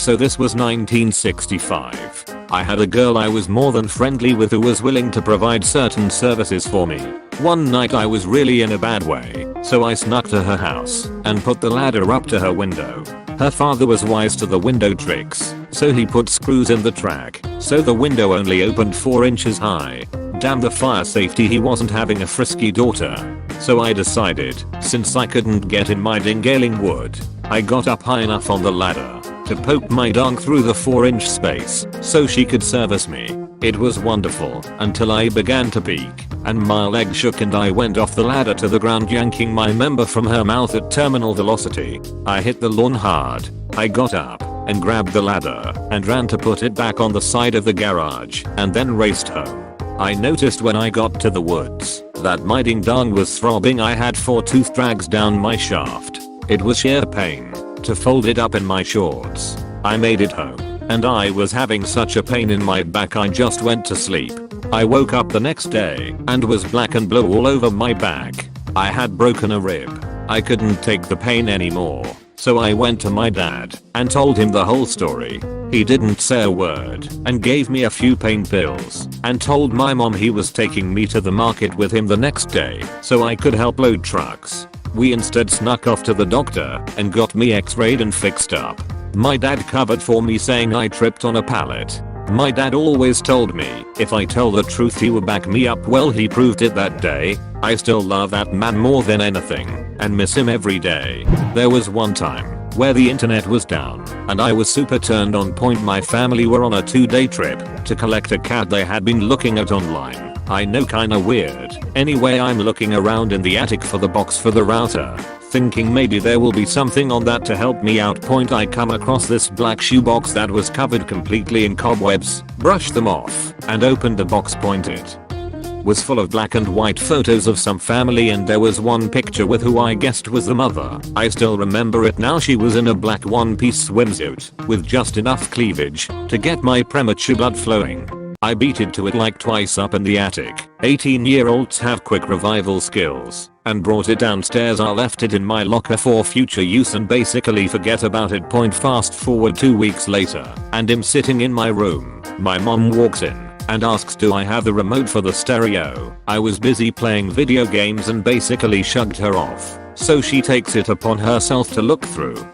So this was 1965. I had a girl I was more than friendly with who was willing to provide certain services for me. One night I was really in a bad way, so I snuck to her house and put the ladder up to her window. Her father was wise to the window tricks, so he put screws in the track, so the window only opened 4 inches high. Damn the fire safety, he wasn't having a frisky daughter. So I decided, since I couldn't get in my dingailing wood, I got up high enough on the ladder to poke my dong through the 4-inch space so she could service me. It was wonderful until I began to peak and my leg shook and I went off the ladder to the ground, yanking my member from her mouth at terminal velocity. I hit the lawn hard. I got up and grabbed the ladder and ran to put it back on the side of the garage and then raced home. I noticed when I got to the woods that my ding dong was throbbing. I had 4 tooth drags down my shaft. It was sheer pain to fold it up in my shorts. I made it home and I was having such a pain in my back I just went to sleep. I woke up the next day and was black and blue all over my back. I had broken a rib. I couldn't take the pain anymore, so I went to my dad and told him the whole story. He didn't say a word and gave me a few pain pills and told my mom he was taking me to the market with him the next day so I could help load trucks. We instead snuck off to the doctor and got me x-rayed and fixed up. My dad covered for me saying I tripped on a pallet. My dad always told me if I tell the truth he would back me up. Well, he proved it that day. I still love that man more than anything and miss him every day. There was one time where the internet was down and I was super turned on. My family were on a 2-day trip to collect a cat they had been looking at online. I know, kinda weird. Anyway, I'm looking around in the attic for the box for the router, thinking maybe there will be something on that to help me out. I come across this black shoebox that was covered completely in cobwebs, brushed them off, and opened the box. It was full of black and white photos of some family and there was one picture with who I guessed was the mother. I still remember it now. She was in a black one-piece swimsuit with just enough cleavage to get my premature blood flowing. I beat it to it like twice up in the attic. 18-year-olds have quick revival skills and brought it downstairs. I left it in my locker for future use and basically forget about it. Fast forward 2 weeks later and I'm sitting in my room. My mom walks in and asks do I have the remote for the stereo. I was busy playing video games and basically shrugged her off, so she takes it upon herself to look through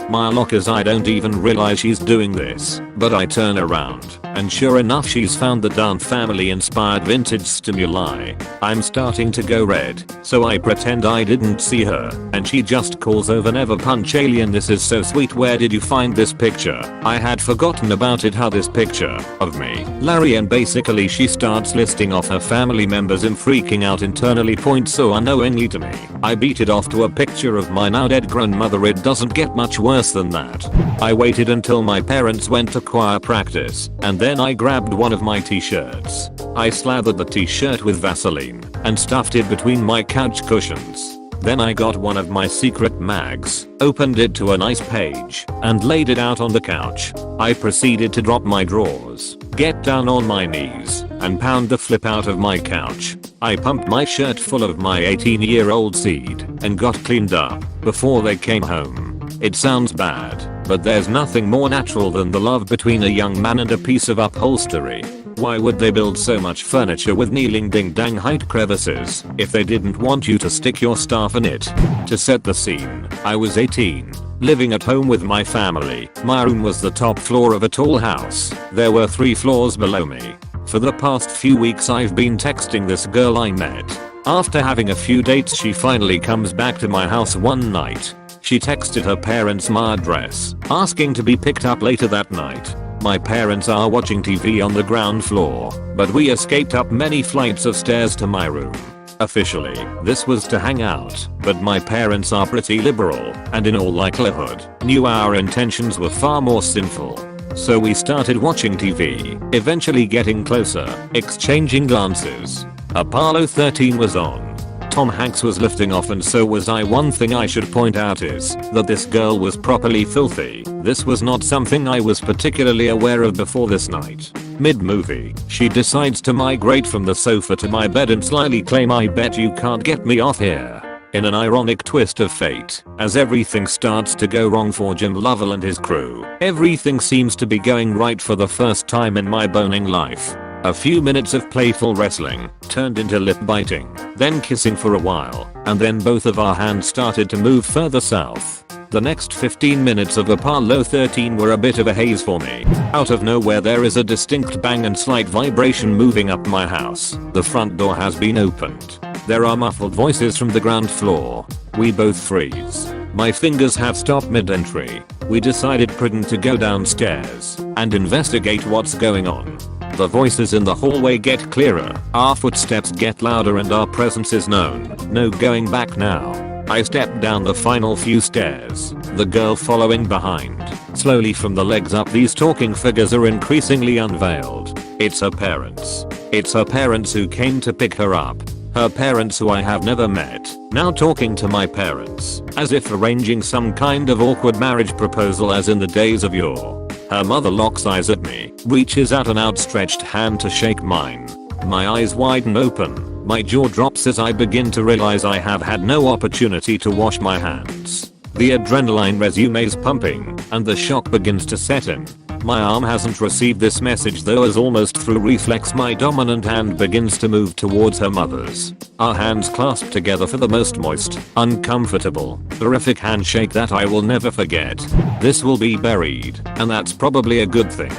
my lockers. I don't even realize she's doing this, but I turn around and sure enough she's found the darn family inspired vintage stimuli. I'm starting to go red, so I pretend I didn't see her and she just calls over never punch alien. This is so sweet. Where did you find this picture? I had forgotten about it. How this picture of me, Larry, and basically she starts listing off her family members. I'm freaking out internally. So unknowingly to me, I beat it off to a picture of my now dead grandmother. It doesn't get much worse than that. I waited until my parents went to choir practice and then I grabbed one of my t-shirts. I slathered the t-shirt with Vaseline and stuffed it between my couch cushions. Then I got one of my secret mags, opened it to a nice page, and laid it out on the couch. I proceeded to drop my drawers, get down on my knees, and pound the flip out of my couch. I pumped my shirt full of my 18-year-old seed and got cleaned up before they came home. It sounds bad, but there's nothing more natural than the love between a young man and a piece of upholstery. Why would they build so much furniture with kneeling ding-dang height crevices if they didn't want you to stick your staff in it? To set the scene, I was 18, living at home with my family. My room was the top floor of a tall house. There were 3 floors below me. For the past few weeks I've been texting this girl I met. After having a few dates, she finally comes back to my house one night. She texted her parents my address, asking to be picked up later that night. My parents are watching TV on the ground floor, but we escaped up many flights of stairs to my room. Officially, this was to hang out, but my parents are pretty liberal and in all likelihood knew our intentions were far more sinful. So we started watching TV, eventually getting closer, exchanging glances. Apollo 13 was on. Tom Hanks was lifting off and so was I. One thing I should point out is that this girl was properly filthy. This was not something I was particularly aware of before this night. Mid-movie, she decides to migrate from the sofa to my bed and slyly claim, "I bet you can't get me off here." In an ironic twist of fate, as everything starts to go wrong for Jim Lovell and his crew, everything seems to be going right for the first time in my boning life. A few minutes of playful wrestling turned into lip biting, then kissing for a while, and then both of our hands started to move further south. The next 15 minutes of Apollo 13 were a bit of a haze for me. Out of nowhere there is a distinct bang and slight vibration moving up my house. The front door has been opened. There are muffled voices from the ground floor. We both freeze. My fingers have stopped mid-entry. We decided prudent to go downstairs and investigate what's going on. The voices in the hallway get clearer, our footsteps get louder and our presence is known. No going back now. I step down the final few stairs, the girl following behind. Slowly from the legs up these talking figures are increasingly unveiled. It's her parents. It's her parents who came to pick her up. Her parents who I have never met, now talking to my parents, as if arranging some kind of awkward marriage proposal as in the days of yore. Her mother locks eyes at me, reaches out an outstretched hand to shake mine. My eyes widen open, my jaw drops as I begin to realize I have had no opportunity to wash my hands. The adrenaline resumes pumping, and the shock begins to set in. My arm hasn't received this message though, as almost through reflex my dominant hand begins to move towards her mother's. Our hands clasp together for the most moist, uncomfortable, horrific handshake that I will never forget. This will be buried, and that's probably a good thing.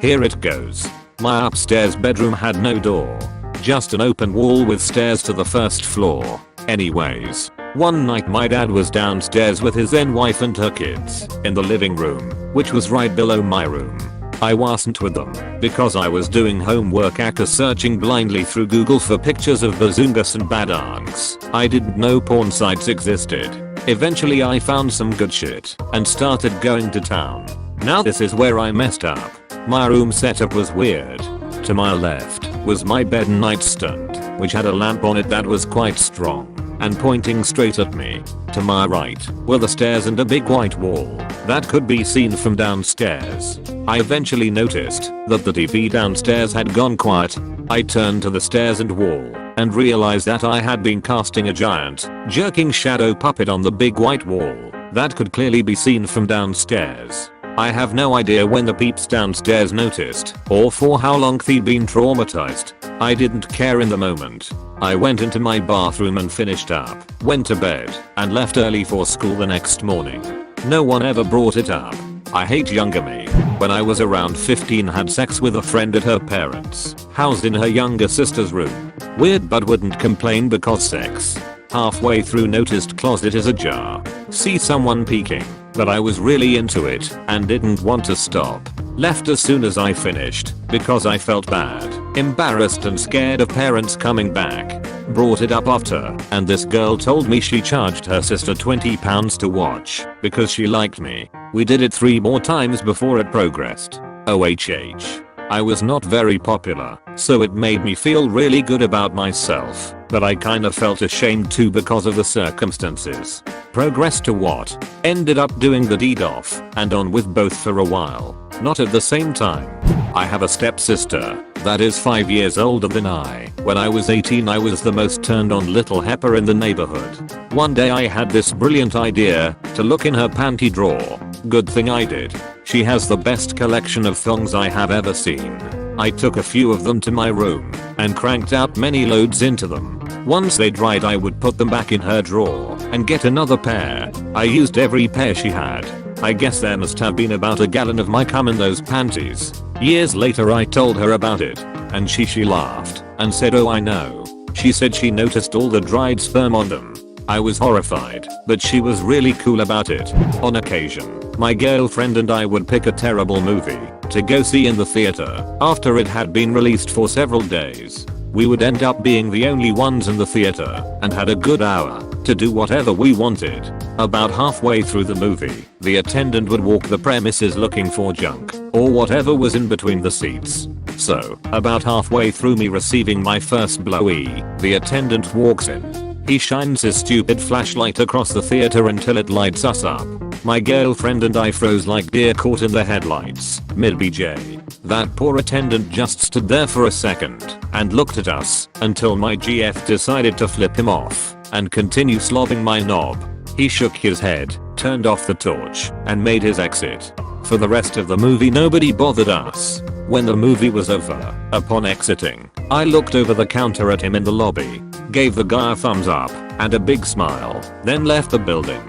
Here it goes. My upstairs bedroom had no door. Just an open wall with stairs to the first floor. Anyways, one night my dad was downstairs with his then wife and her kids in the living room, which was right below my room. I wasn't with them because I was doing homework after searching blindly through Google for pictures of bazungas and badangs. I didn't know porn sites existed. Eventually I found some good shit and started going to town. Now this is where I messed up. My room setup was weird. To my left was my bed nightstand, which had a lamp on it that was quite strong and pointing straight at me. To my right were the stairs and a big white wall that could be seen from downstairs. I eventually noticed that the TV downstairs had gone quiet. I turned to the stairs and wall and realized that I had been casting a giant, jerking shadow puppet on the big white wall that could clearly be seen from downstairs. I have no idea when the peeps downstairs noticed or for how long they'd been traumatized. I didn't care in the moment. I went into my bathroom and finished up, went to bed, and left early for school the next morning. No one ever brought it up. I hate younger me. When I was around 15 had sex with a friend at her parents', housed in her younger sister's room. Weird but wouldn't complain because sex. Halfway through noticed closet is ajar. See someone peeking. But I was really into it and didn't want to stop. Left as soon as I finished because I felt bad, embarrassed and scared of parents coming back. Brought it up after, and this girl told me she charged her sister £20 to watch because she liked me. We did it 3 more times before it progressed. OHH. I was not very popular, so it made me feel really good about myself, but I kinda felt ashamed too because of the circumstances. Progressed to what? Ended up doing the deed off and on with both for a while. Not at the same time. I have a stepsister that is 5 years older than I. When I was 18 I was the most turned on little heifer in the neighborhood. One day I had this brilliant idea to look in her panty drawer. Good thing I did. She has the best collection of thongs I have ever seen. I took a few of them to my room and cranked out many loads into them. Once they dried I would put them back in her drawer and get another pair. I used every pair she had. I guess there must have been about a gallon of my cum in those panties. Years later I told her about it and she laughed and said, "Oh, I know." She said she noticed all the dried sperm on them. I was horrified, but she was really cool about it. On occasion, my girlfriend and I would pick a terrible movie to go see in the theater after it had been released for several days. We would end up being the only ones in the theater and had a good hour to do whatever we wanted. About halfway through the movie, the attendant would walk the premises looking for junk or whatever was in between the seats. So, about halfway through me receiving my first blowy, the attendant walks in. He shines his stupid flashlight across the theater until it lights us up. My girlfriend and I froze like deer caught in the headlights, mid-BJ. That poor attendant just stood there for a second and looked at us until my GF decided to flip him off and continue slobbing my knob. He shook his head, turned off the torch, and made his exit. For the rest of the movie nobody bothered us. When the movie was over, upon exiting, I looked over the counter at him in the lobby, gave the guy a thumbs up and a big smile, then left the building.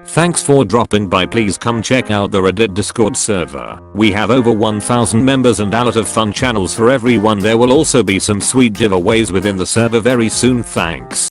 Thanks for dropping by. Please come check out the Reddit Discord server. We have over 1,000 members and a lot of fun channels for everyone. There will also be some sweet giveaways within the server very soon. Thanks.